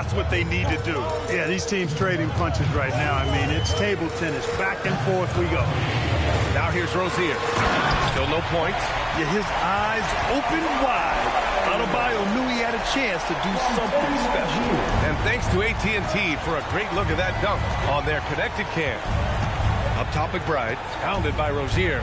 That's what they need to do. Yeah, these teams trading punches right now. I mean, it's table tennis. Back and forth we go. Now here's Rozier. Still no points. Yeah, his eyes open wide. Adebayo knew he had a chance to do something special. And thanks to AT&T for a great look at that dunk on their connected cam. Up top, McBride, pounded by Rozier.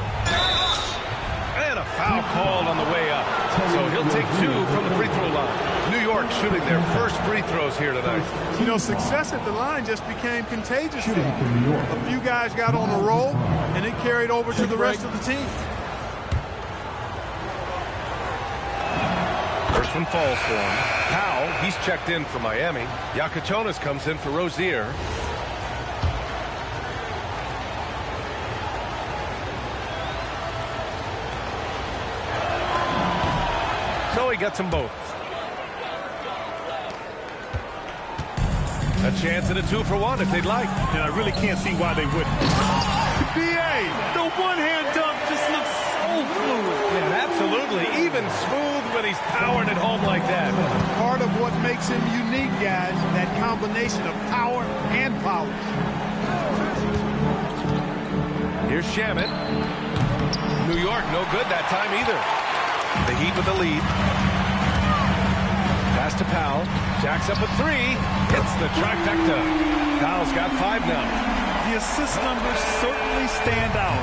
And a foul called on the way up. So he'll take 2 from the free throw line. New York shooting their first free throws here tonight. You know, success at the line just became contagious. A few guys got on a roll, and it carried over to the rest of the team. First one falls for him. Powell, he's checked in for Miami. Yakachonis comes in for Rozier. So he gets them both. A chance at a 2-for-1 if they'd like. And I really can't see why they wouldn't. B.A., the one-hand dunk just looks so fluid. Yeah, absolutely. Even smooth when he's powering it home like that. Part of what makes him unique, guys, that combination of power and polish. Here's Shamet. New York, no good that time either. The Heat with the lead. Pass to Powell. Jacks up a 3. Hits the trifecta. Powell's got 5 now. The assist numbers certainly stand out.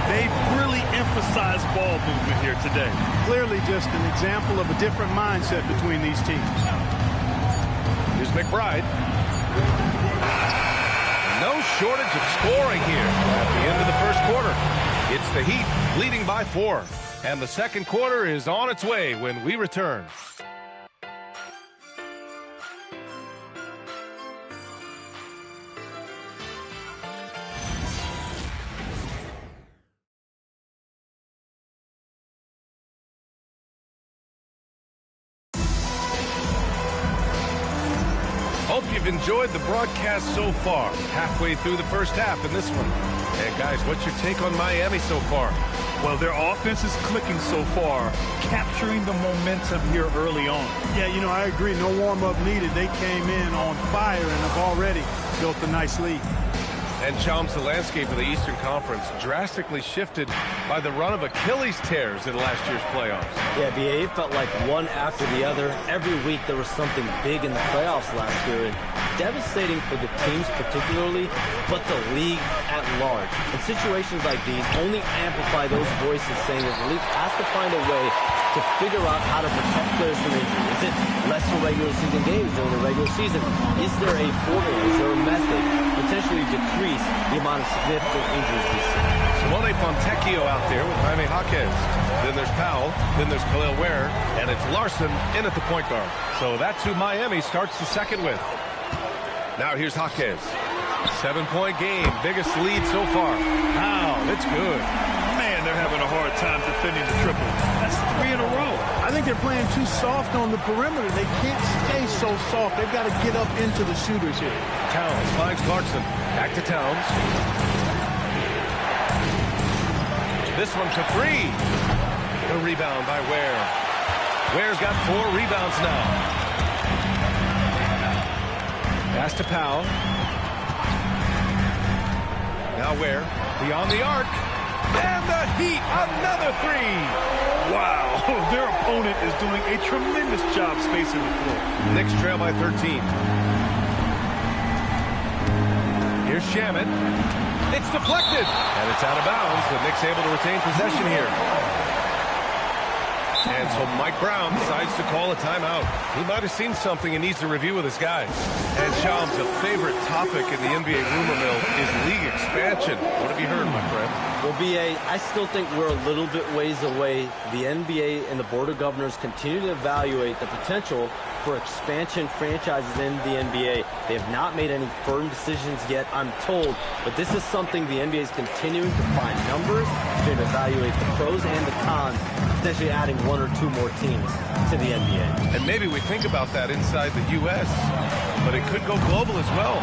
They've really emphasized ball movement here today. Clearly just an example of a different mindset between these teams. Here's McBride. No shortage of scoring here at the end of the first quarter. It's the Heat leading by 4. And the second quarter is on its way when we return. Hope you've enjoyed the broadcast so far. Halfway through the first half in this one. And guys, what's your take on Miami so far? Well, their offense is clicking so far, capturing the momentum here early on. Yeah, you know, I agree. No warm-up needed. They came in on fire and have already built a nice lead. And Chums, the landscape of the Eastern Conference drastically shifted by the run of Achilles tears in last year's playoffs. Yeah, BA, it felt like one after the other. Every week there was something big in the playoffs last year, and devastating for the teams particularly, but the league at large. And situations like these only amplify those voices saying that the league has to find a way to figure out how to protect players from injury. Is it less for regular season games during the regular season? Is there a formula? Is there a method potentially decrease the amount of significant injuries we see? Simone Fontecchio out there with Jaime Jaquez. Then there's Powell. Then there's Khalil Ware. And it's Larson in at the point guard. So that's who Miami starts the second with. Now here's Jaquez. 7-point game. Biggest lead so far. Powell, it's good. Man, they're having a hard time defending the triple. That's 3 in a row. I think they're playing too soft on the perimeter. They can't stay so soft. They've got to get up into the shooters here. Towns finds Clarkson. Back to Towns. This one for 3. The rebound by Ware. Ware's got 4 rebounds now. Pass to Powell. Now Ware. Beyond the arc. And the Heat, another 3. Wow, their opponent is doing a tremendous job spacing the floor. Knicks trail by 13. Here's Shamet. It's deflected. And it's out of bounds. The Knicks able to retain possession here. And so Mike Brown decides to call a timeout. He might have seen something and needs to review with his guys. And Shams, a favorite topic in the NBA rumor mill is league expansion. What have you heard, my friend? Well, BA, I still think we're a little bit ways away. The NBA and the Board of Governors continue to evaluate the potential for expansion franchises in the NBA. They have not made any firm decisions yet, I'm told, but this is something the NBA is continuing to find numbers, to evaluate the pros and the cons, potentially adding 1 or 2 more teams to the NBA. And maybe we think about that inside the U.S., but it could go global as well.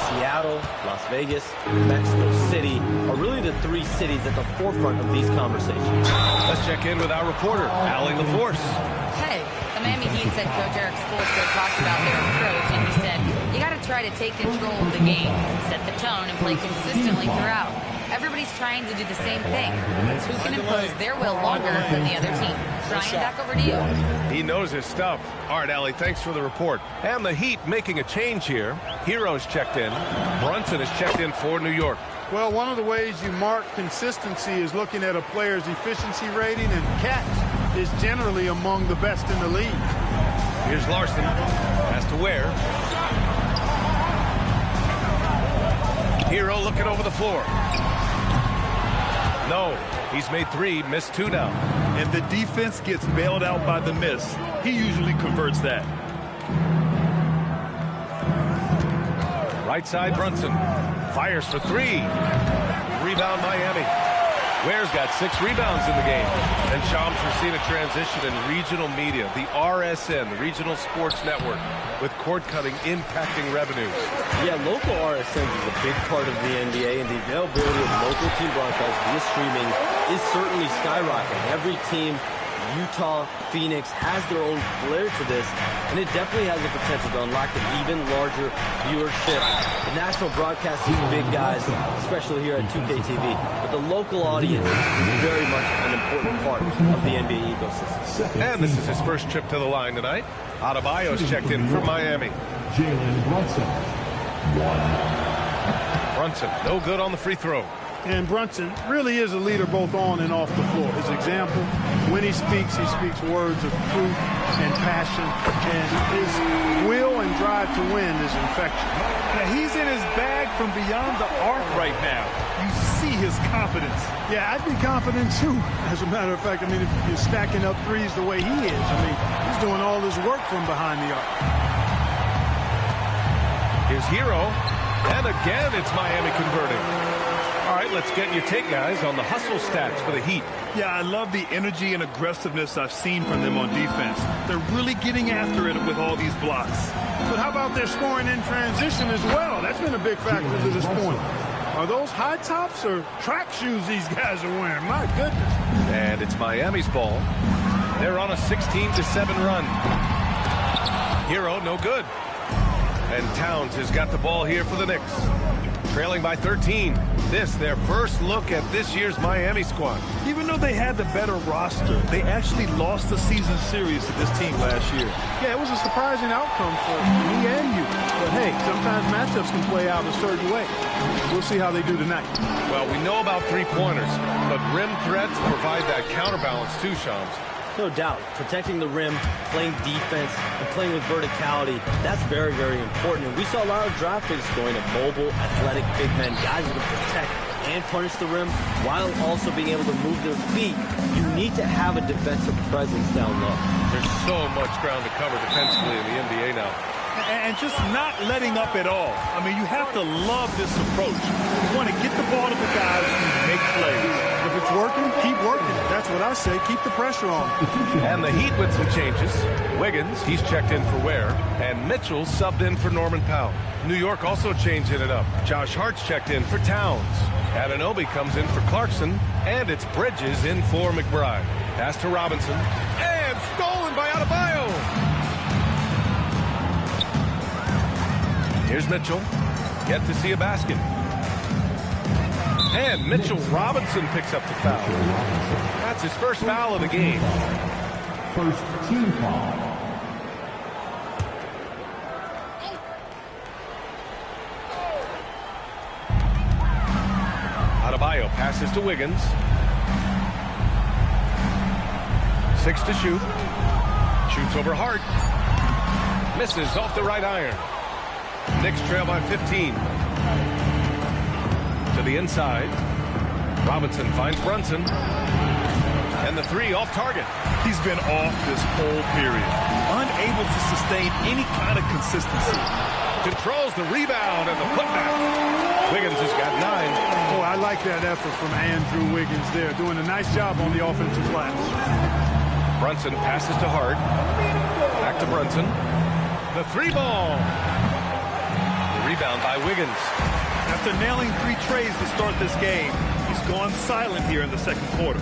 Seattle, Las Vegas, Mexico City are really the 3 cities at the forefront of these conversations. Let's check in with our reporter, Allie LaForce. Hey, the Miami Heat head coach Eric Spoelstra talked about their approach, and he said, you got to try to take control of the game, set the tone, and play consistently throughout. Everybody's trying to do the same thing. It's who can impose their will longer than the other team. Brian, back over to you. He knows his stuff. All right, Allie, thanks for the report. And the Heat making a change here. Hero's checked in. Brunson is checked in for New York. Well, one of the ways you mark consistency is looking at a player's efficiency rating, and catch is generally among the best in the league. Here's Larson. Has to Ware. Hero looking over the floor. No, he's made 3, missed 2 now. And the defense gets bailed out by the miss. He usually converts that. Right side, Brunson. Fires for 3. Rebound, Miami. Ware's got 6 rebounds in the game. And Shams, we're seeing a transition in regional media. The RSN, the Regional Sports Network, with cord cutting impacting revenues. Yeah, local RSNs is a big part of the NBA, and the availability of local team broadcasts via streaming is certainly skyrocketing. Every team, Utah, Phoenix, has their own flair to this, and it definitely has the potential to unlock an even larger viewership. The national broadcast is big, guys, especially here at 2K TV, but the local audience is very much an important part of the NBA ecosystem. And this is his first trip to the line tonight. Adebayo's checked in for Miami. Jalen Brunson. Brunson, no good on the free throw. And Brunson really is a leader both on and off the floor. His example, when he speaks words of truth and passion, and his will and drive to win is infectious. Now, he's in his bag from beyond the arc right now. You see his confidence. Yeah, I'd be confident too. As a matter of fact, I mean, if you're stacking up threes the way he is, I mean, he's doing all his work from behind the arc. Here's Hero, and again it's Miami converting. All right, let's get your take, guys, on the hustle stats for the Heat. Yeah, I love the energy and aggressiveness I've seen from them on defense. They're really getting after it with all these blocks. But how about their scoring in transition as well? That's been a big factor to this point. Are those high tops or track shoes these guys are wearing? My goodness. And it's Miami's ball. They're on a 16-7 run. Hero, no good. And Towns has got the ball here for the Knicks. Trailing by 13. This, their first look at this year's Miami squad. Even though they had the better roster, they actually lost the season series to this team last year. Yeah, it was a surprising outcome for me and you. But hey, sometimes matchups can play out a certain way. We'll see how they do tonight. Well, we know about three-pointers, but rim threats provide that counterbalance too, Shams. No doubt. Protecting the rim, playing defense, and playing with verticality, that's very, very important. And we saw a lot of draft picks going to mobile, athletic big men, guys who can protect and punish the rim while also being able to move their feet. You need to have a defensive presence down low. There's so much ground to cover defensively in the NBA now. And just not letting up at all. I mean, you have to love this approach. You want to get the ball to the guys who make plays. If it's working, keep working. That's what I say. Keep the pressure on. And the Heat with some changes. Wiggins, he's checked in for Ware. And Mitchell subbed in for Norman Powell. New York also changing it up. Josh Hart's checked in for Towns. Anunoby comes in for Clarkson. And it's Bridges in for McBride. Pass to Robinson. And stolen by Adebayo. Here's Mitchell. Yet to see a basket. And Mitchell Robinson picks up the foul. That's his first foul of the game. First team foul. Adebayo passes to Wiggins. 6 to shoot. Shoots over Hart. Misses off the right iron. Knicks trail by 15. To the inside. Robinson finds Brunson. And the three off target. He's been off this whole period. Unable to sustain any kind of consistency. Controls the rebound and the putback. Wiggins has got 9. Oh, I like that effort from Andrew Wiggins there. Doing a nice job on the offensive glass. Brunson passes to Hart. Back to Brunson. The 3-ball. Rebound by Wiggins. After nailing 3 trays to start this game, he's gone silent here in the second quarter.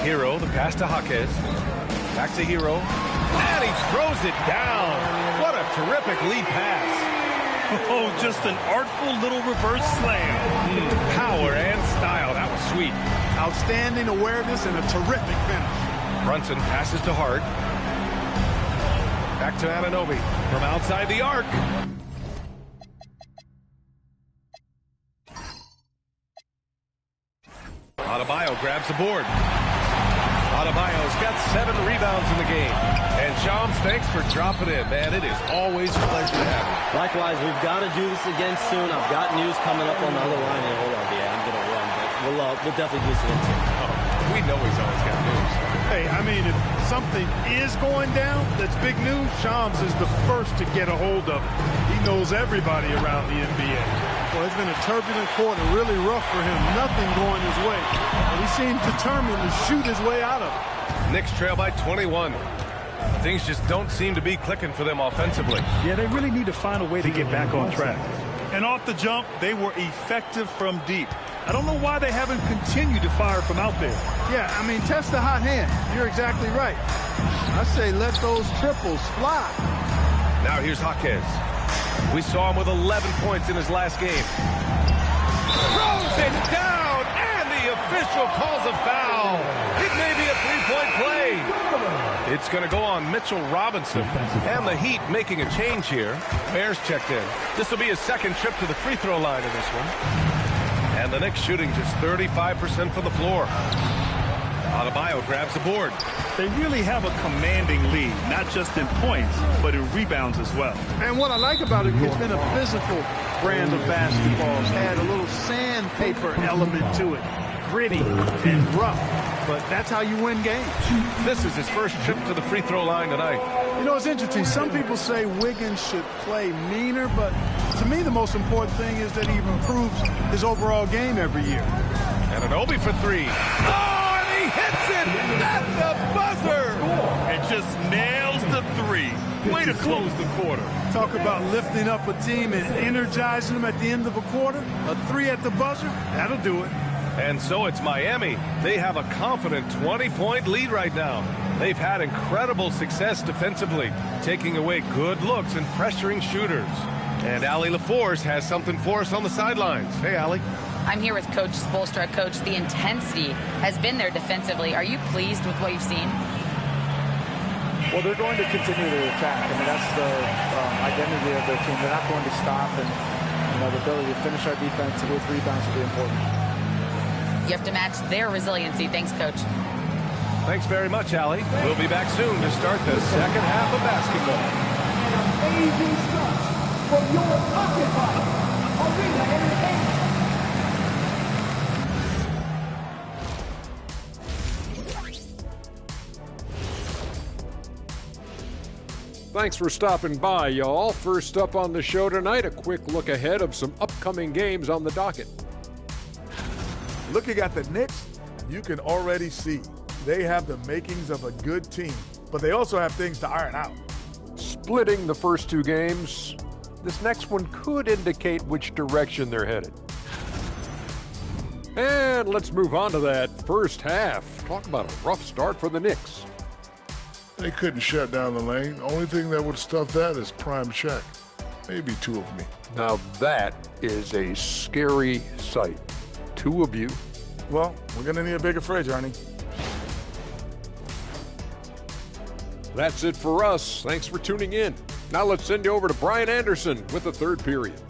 Hero, the pass to Jaquez. Back to Hero. And he throws it down. What a terrific lead pass. Oh, just an artful little reverse slam. Power and style. That was sweet. Outstanding awareness and a terrific finish. Brunson passes to Hart. Back to Anunoby from outside the arc. Adebayo grabs the board. Adebayo's got 7 rebounds in the game. And Shams, thanks for dropping in, man. It is always a pleasure to have you. Likewise, we've got to do this again soon. I've got news coming up on the other line. Hold on, yeah, I'm going to run, but we'll definitely do this again soon. Oh, we know he's always got news. Hey, I mean, if something is going down that's big news, Shams is the first to get a hold of it. He knows everybody around the NBA. Well, it's been a turbulent quarter, really rough for him. Nothing going his way. But he seems determined to shoot his way out of it. Knicks trail by 21. Things just don't seem to be clicking for them offensively. Yeah, they really need to find a way to get back on track. And off the jump, they were effective from deep. I don't know why they haven't continued to fire from out there. Yeah, I mean, test the hot hand. You're exactly right. I say let those triples fly. Now here's Jaquez. We saw him with 11 points in his last game. Throws it down, and the official calls a foul. It may be a three-point play. It's going to go on Mitchell Robinson. And the Heat making a change here. Bears checked in. This will be his second trip to the free throw line in this one. And the Knicks shooting just 35% from the floor. Adebayo grabs the board. They really have a commanding lead, not just in points, but in rebounds as well. And what I like about it, it's been a physical brand of basketball. It's had a little sandpaper element to it. Gritty and rough. But that's how you win games. This is his first trip to the free throw line tonight. You know, it's interesting. Some people say Wiggins should play meaner, but to me the most important thing is that he improves his overall game every year. Anunoby for 3. Oh, and he hits it at the buzzer. And just nails the 3. Way to close the quarter. Talk about lifting up a team and energizing them at the end of a quarter. A 3 at the buzzer, that'll do it. And so it's Miami. They have a confident 20-point lead right now. They've had incredible success defensively, taking away good looks and pressuring shooters. And Allie LaForce has something for us on the sidelines. Hey, Allie. I'm here with Coach Spoelstra. Coach, the intensity has been there defensively. Are you pleased with what you've seen? Well, they're going to continue to attack. I mean, that's the identity of their team. They're not going to stop, and the ability to finish our defense with rebounds will be important. You have to match their resiliency. Thanks, Coach. Thanks very much, Allie. We'll be back soon to start the second half of basketball. Amazing stuff from your Occupy Arena Entertainment. Thanks for stopping by, y'all. First up on the show tonight, a quick look ahead of some upcoming games on the docket. Looking at the Knicks, you can already see they have the makings of a good team, but they also have things to iron out. Splitting the first 2 games, this next one could indicate which direction they're headed. And let's move on to that first half. Talk about a rough start for the Knicks. They couldn't shut down the lane. Only thing that would stuff that is prime check. Maybe 2 of me. Now that is a scary sight. 2 of you. Well, we're going to need a bigger fridge, Ernie. That's it for us. Thanks for tuning in. Now let's send you over to Brian Anderson with the third period.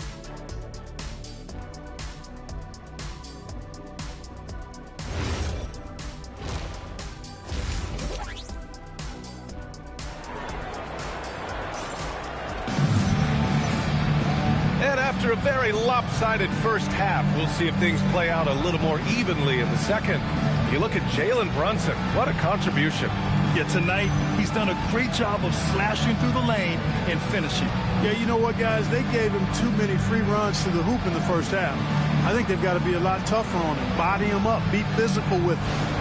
After a very lopsided first half, we'll see if things play out a little more evenly in the second. You look at Jalen Brunson. What a contribution. Yeah, tonight he's done a great job of slashing through the lane and finishing. Yeah, you know what, guys? They gave him too many free runs to the hoop in the first half. I think they've got to be a lot tougher on him. Body him up. Be physical with him.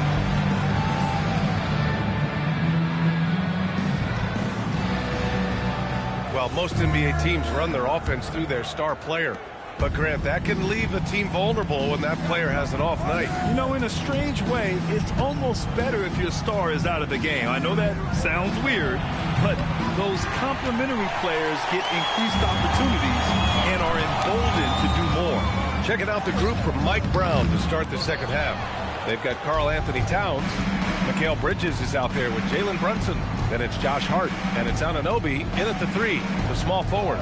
Well, most NBA teams run their offense through their star player. But, Grant, that can leave the team vulnerable when that player has an off night. You know, in a strange way, it's almost better if your star is out of the game. I know that sounds weird, but those complementary players get increased opportunities and are emboldened to do more. Checking out the group from Mike Brown to start the second half. They've got Karl Anthony Towns. Mikal Bridges is out there with Jalen Brunson. Then it's Josh Hart, and it's Anunoby in at the 3, the small forward.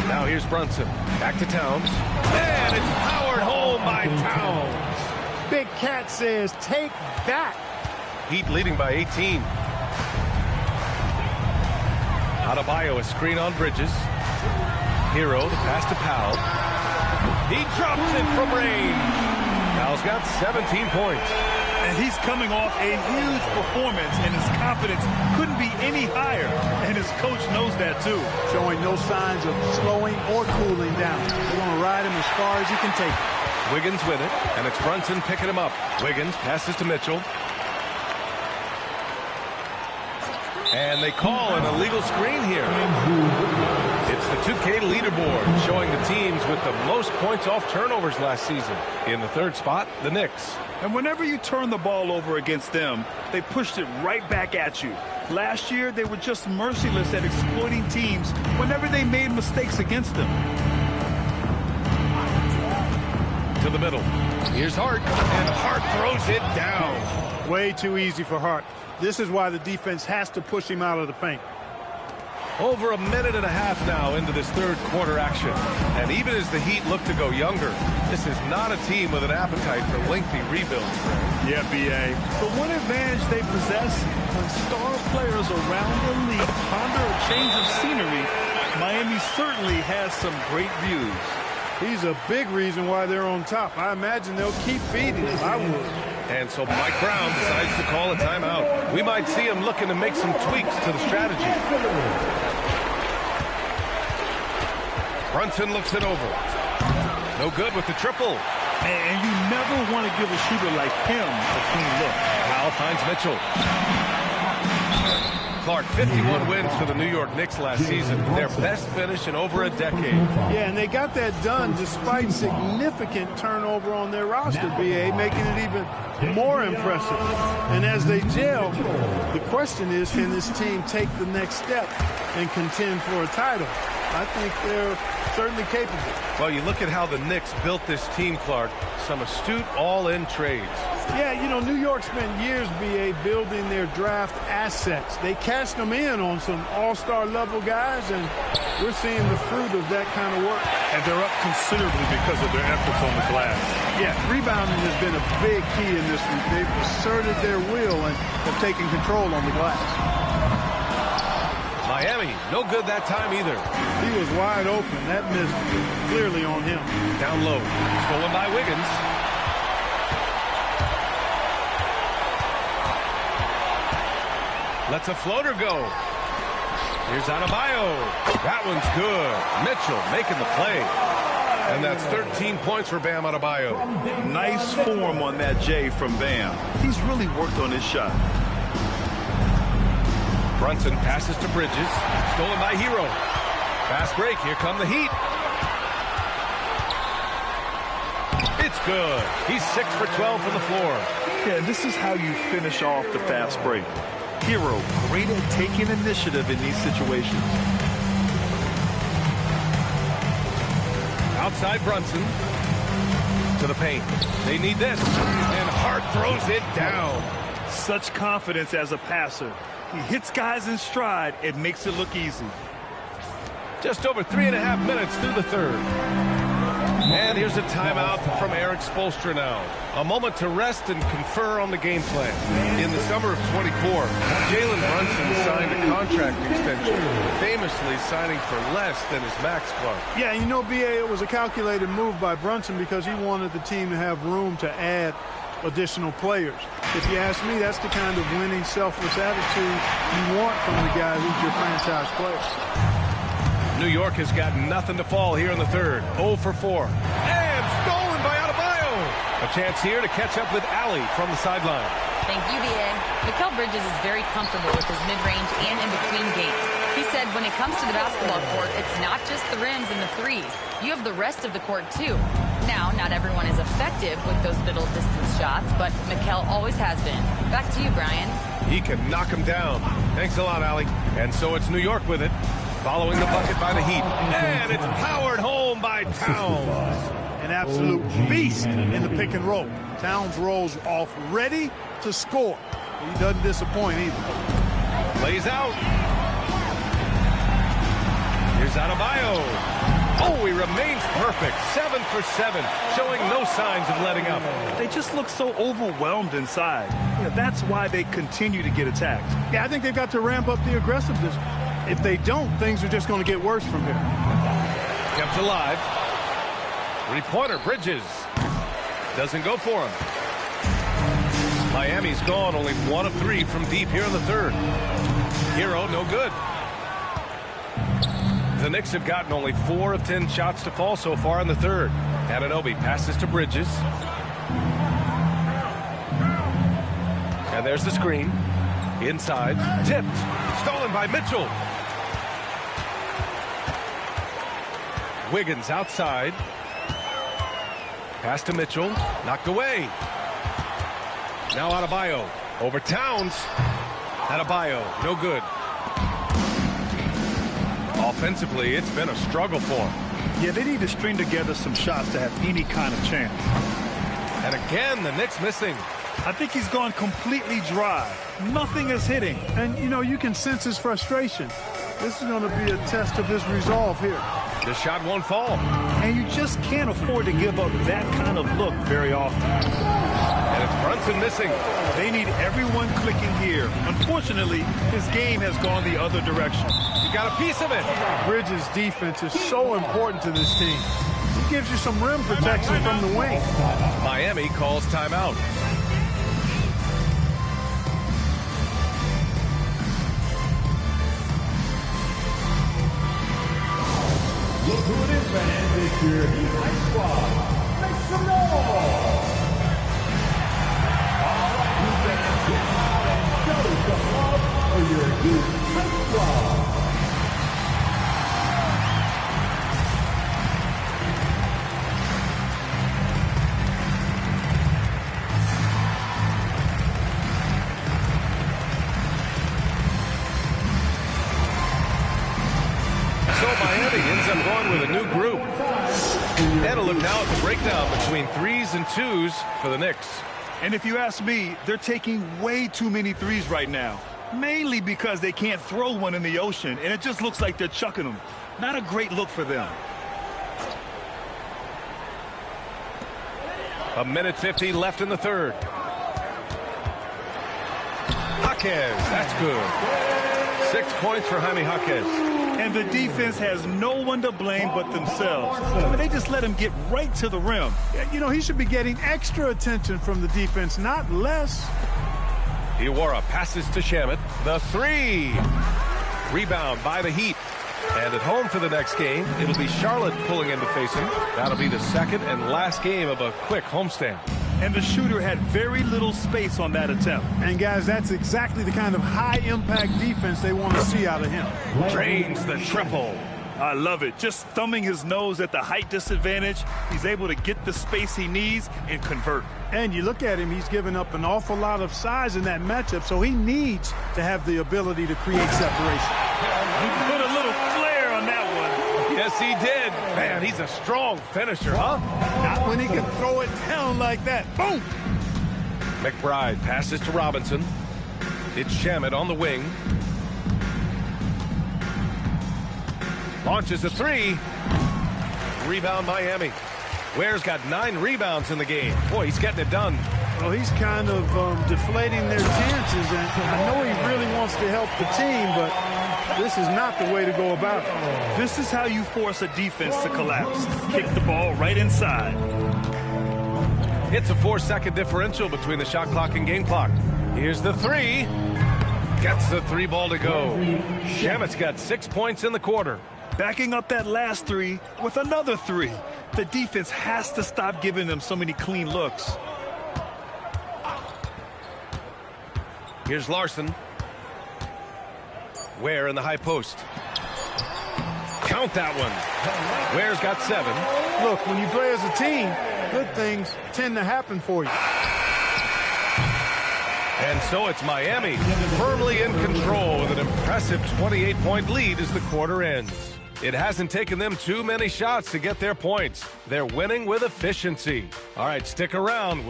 Now here's Brunson. Back to Towns. And it's powered home by Towns. Big Cat says, take that. Heat leading by 18. Adebayo, a screen on Bridges. Hero, the pass to Powell. He drops it from range. Powell's got 17 points. And he's coming off a huge performance, and his confidence couldn't be any higher. And his coach knows that, too. Showing no signs of slowing or cooling down. They're going to ride him as far as you can take him. Wiggins with it, and it's Brunson picking him up. Wiggins passes to Mitchell. And they call an illegal screen here. It's the 2K leaderboard showing the teams with the most points off turnovers last season. In the third spot, the Knicks. And whenever you turn the ball over against them, they pushed it right back at you. Last year, they were just merciless at exploiting teams whenever they made mistakes against them. To the middle. Here's Hart, and Hart throws it down. Way too easy for Hart. This is why the defense has to push him out of the paint. Over a minute and a half now into this third quarter action. And even as the Heat look to go younger, this is not a team with an appetite for lengthy rebuilds. Yeah, B.A. The one advantage they possess, when star players around the league ponder a change of scenery, Miami certainly has some great views. He's a big reason why they're on top. I imagine they'll keep feeding him. I would. And so Mike Brown decides to call a timeout. We might see him looking to make some tweaks to the strategy. Brunson looks it over. No good with the triple. And you never want to give a shooter like him a clean look. Powell finds Mitchell. Clark, 51 wins for the New York Knicks last season. Their best finish in over a decade. Yeah, and they got that done despite significant turnover on their roster, B.A., making it even more impressive. And as they gel, the question is, can this team take the next step and contend for a title? I think they're certainly capable. Well, you look at how the Knicks built this team, Clark. Some astute all-in trades. Yeah, you know, New York spent years, B.A., building their draft assets. They cashed them in on some all-star level guys, and we're seeing the fruit of that kind of work. And they're up considerably because of their efforts on the glass. Yeah, rebounding has been a big key in this one. They've asserted their will and have taken control on the glass. Miami, no good that time either. He was wide open. That missed clearly on him. Down low. Stolen by Wiggins. Lets a floater go. Here's Adebayo. That one's good. Mitchell making the play. And that's 13 points for Bam Adebayo. Nice form on that J from Bam. He's really worked on his shot. Brunson passes to Bridges. Stolen by Hero. Fast break. Here come the Heat. It's good. He's 6 for 12 from the floor. Yeah, this is how you finish off the fast break. Hero, great at taking initiative in these situations. Outside Brunson. To the paint. They need this. And Hart throws it down. Such confidence as a passer. He hits guys in stride. It makes it look easy. Just over 3.5 minutes through the third. And here's a timeout from Eric Spoelstra now. A moment to rest and confer on the game plan. In the summer of 24, Jalen Brunson signed a contract extension, famously signing for less than his max, Clark. Yeah, you know, B.A., it was a calculated move by Brunson because he wanted the team to have room to add additional players. If you ask me, that's the kind of winning, selfless attitude you want from the guy who's your franchise player. New York has got nothing to fall here in the third. 0 for 4. And stolen by Adebayo. A chance here to catch up with Allie from the sideline. Thank you, B.A. Mikal Bridges is very comfortable with his mid-range and in-between game. He said when it comes to the basketball court, it's not just the rims and the threes. You have the rest of the court, too. Now, not everyone is effective with those middle-distance shots, but Mikal always has been. Back to you, Brian. He can knock him down. Thanks a lot, Allie. And so it's New York with it, following the bucket by the Heat. And it's powered home by Towns. An absolute beast in the pick and roll. Towns rolls off ready to score. He doesn't disappoint either. Plays out. Here's Adebayo. Oh, he remains perfect. 7 for 7, showing no signs of letting up. They just look so overwhelmed inside. Yeah, that's why they continue to get attacked. Yeah, I think they've got to ramp up the aggressiveness. If they don't, things are just going to get worse from here. Kept alive. Three-pointer, Bridges. Doesn't go for him. Miami's gone only 1 of 3 from deep here in the third. Hero, no good. The Knicks have gotten only 4 of 10 shots to fall so far in the third. Anunoby passes to Bridges. And there's the screen. Inside. Tipped. Stolen by Mitchell. Wiggins outside. Pass to Mitchell. Knocked away. Now Adebayo. Over Towns. Adebayo. No good. Offensively, it's been a struggle for him. Yeah, they need to string together some shots to have any kind of chance. And again, the Knicks missing. I think he's gone completely dry. Nothing is hitting. And, you know, you can sense his frustration. This is going to be a test of his resolve here. The shot won't fall. And you just can't afford to give up that kind of look very often. And it's Brunson missing. They need everyone clicking here. Unfortunately, his game has gone the other direction. He got a piece of it. Bridges' defense is so important to this team. He gives you some rim protection from the wing. Miami calls timeout. Look who it is, man. It's your Heat High Squad. Make some noise. All right, you fans, get out and show some love for your Heat High Squad. So Miami ends up going with a new group. And a look now at the breakdown between 3s and 2s for the Knicks. And if you ask me, they're taking way too many threes right now. Mainly because they can't throw one in the ocean, and it just looks like they're chucking them. Not a great look for them. A minute 50 left in the third. Jaquez, that's good. 6 points for Jaime Jaquez. And the defense has no one to blame but themselves. I mean, they just let him get right to the rim. You know, he should be getting extra attention from the defense, not less. Iwara passes to Shamet. The 3. Rebound by the Heat. And at home for the next game, it'll be Charlotte pulling in to face him. That'll be the second and last game of a quick homestand. And the shooter had very little space on that attempt. And, guys, that's exactly the kind of high-impact defense they want to see out of him. Drains the triple. I love it. Just thumbing his nose at the height disadvantage, he's able to get the space he needs and convert. And you look at him, he's given up an awful lot of size in that matchup, so he needs to have the ability to create separation. He put a little flair on that one. Yes, he did. Man, he's a strong finisher, huh? Not when he can throw it down like that. Boom! McBride passes to Robinson. It's Shamet on the wing. Launches a 3. Rebound Miami. Ware's got 9 rebounds in the game. Boy, he's getting it done. Well, he's kind of deflating their chances, and I know he really wants to help the team, but this is not the way to go about it. This is how you force a defense to collapse. Kick the ball right inside. It's a 4-second differential between the shot clock and game clock. Here's the 3. Gets the 3 ball to go. Shamet's got 6 points in the quarter. Backing up that last 3 with another 3. The defense has to stop giving them so many clean looks. Here's Larson. Ware in the high post. Count that one. Ware's got 7. Look, when you play as a team, good things tend to happen for you. And so it's Miami firmly in control with an impressive 28-point lead as the quarter ends. It hasn't taken them too many shots to get their points. They're winning with efficiency. All right, stick around.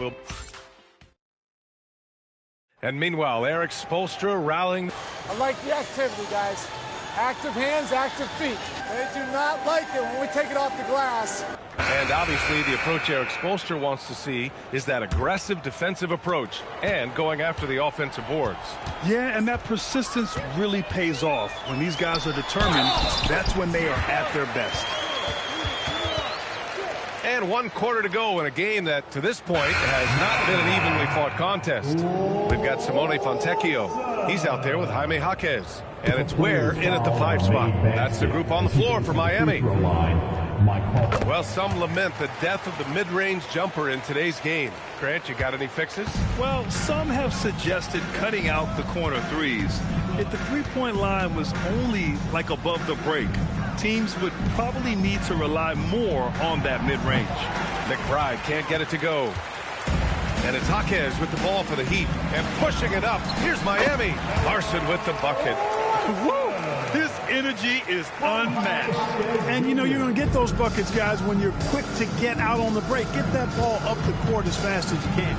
And meanwhile, Erik Spoelstra rallying. I like the activity, guys. Active hands, active feet. They do not like it when we take it off the glass. And obviously the approach Erik Spoelstra wants to see is that aggressive defensive approach and going after the offensive boards. Yeah, and that persistence really pays off. When these guys are determined, that's when they are at their best. And 1 quarter to go in a game that, to this point, has not been an evenly fought contest. We've got Simone Fontecchio. He's out there with Jaime Jaquez. And it's Ware in at the 5 spot. That's the group on the floor for Miami. Well, some lament the death of the mid-range jumper in today's game. Grant, you got any fixes? Well, some have suggested cutting out the corner threes. If the three-point line was only like above the break, teams would probably need to rely more on that mid-range. McBride can't get it to go. And it's Jaquez with the ball for the Heat and pushing it up. Here's Miami. Larson with the bucket. Woo! His energy is unmatched. And, you know, you're going to get those buckets, guys, when you're quick to get out on the break. Get that ball up the court as fast as you can.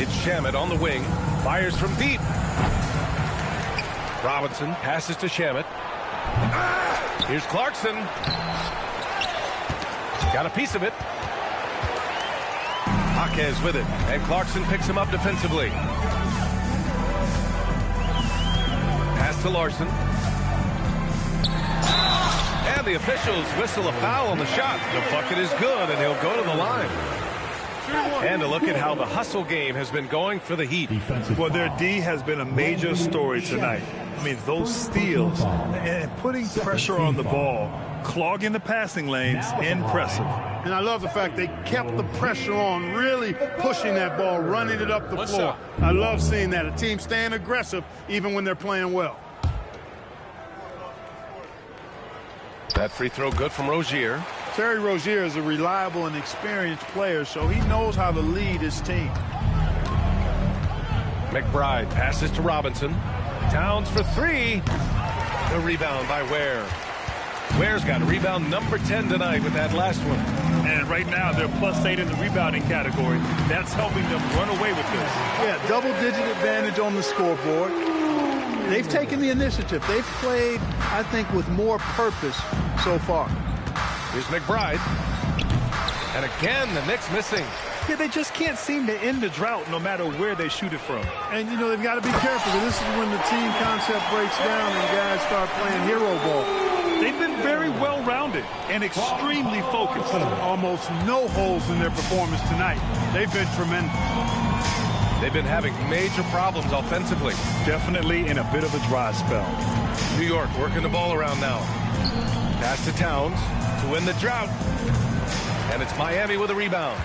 It's Shamet on the wing. Fires from deep. Robinson passes to Shamet. Here's Clarkson. Got a piece of it. Jaquez with it. And Clarkson picks him up defensively. Pass to Larson. And the officials whistle a foul on the shot. The bucket is good, and he'll go to the line. And a look at how the hustle game has been going for the Heat. Well, their D has been a major story tonight. I mean, those steals and putting pressure on the ball, clogging the passing lanes, impressive. And I love the fact they kept the pressure on, really pushing that ball, running it up the floor. I love seeing that. A team staying aggressive even when they're playing well. That free throw good from Rozier. Terry Rozier is a reliable and experienced player, so he knows how to lead his team. McBride passes to Robinson. Towns for 3. The rebound by Ware. Ware's got rebound number 10 tonight with that last one. And right now they're +8 in the rebounding category. That's helping them run away with this. Yeah, double-digit advantage on the scoreboard. They've taken the initiative. They've played, I think, with more purpose so far. Here's McBride. And again, the Knicks missing. Yeah, they just can't seem to end the drought no matter where they shoot it from. And, you know, they've got to be careful. This is when the team concept breaks down and guys start playing hero ball. They've been very well-rounded and extremely focused. Almost no holes in their performance tonight. They've been tremendous. They've been having major problems offensively. Definitely in a bit of a dry spell. New York working the ball around now. Pass to Towns to win the drought. And it's Miami with a rebound.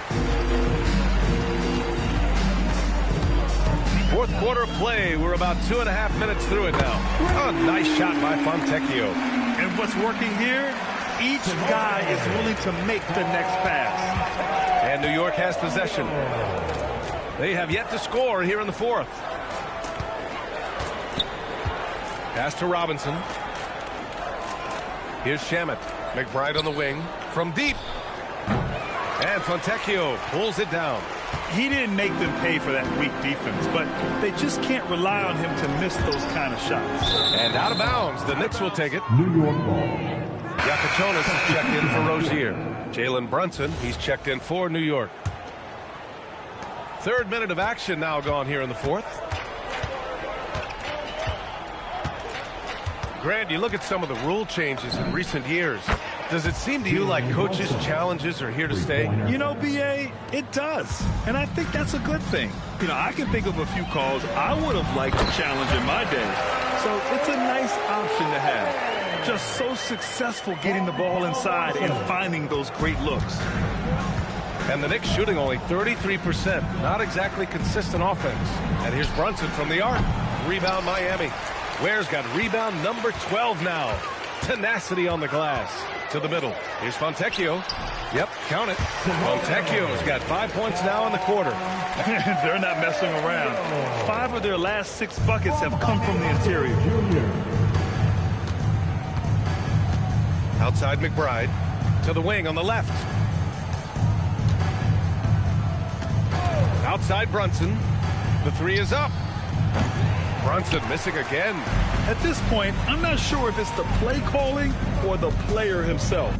Fourth quarter play. We're about 2.5 minutes through it now. Oh, nice shot by Fontecchio. And what's working here, each guy is willing to make the next pass. And New York has possession. They have yet to score here in the fourth. Pass to Robinson. Here's Shamet. McBride on the wing. From deep. And Fontecchio pulls it down. He didn't make them pay for that weak defense, but they just can't rely on him to miss those kind of shots. And out of bounds, the Knicks will take it. New York ball. Iacochonis is checked in for Rozier. Jalen Brunson, he's checked in for New York. Third minute of action now gone here in the fourth. Grant, you look at some of the rule changes in recent years. Does it seem to you like coaches' challenges are here to stay? You know, B.A., it does. And I think that's a good thing. You know, I can think of a few calls I would have liked to challenge in my day. So it's a nice option to have. Just so successful getting the ball inside and finding those great looks. And the Knicks shooting only 33%. Not exactly consistent offense. And here's Brunson from the arc. Rebound Miami. Ware's got rebound number 12 now. Tenacity on the glass. To the middle. Here's Fontecchio. Yep, count it. Fontecchio's got 5 points now in the quarter. They're not messing around. 5 of their last 6 buckets have come from the interior. Outside McBride to the wing on the left. Outside Brunson. The 3 is up. Brunson missing again. At this point, I'm not sure if it's the play calling or the player himself.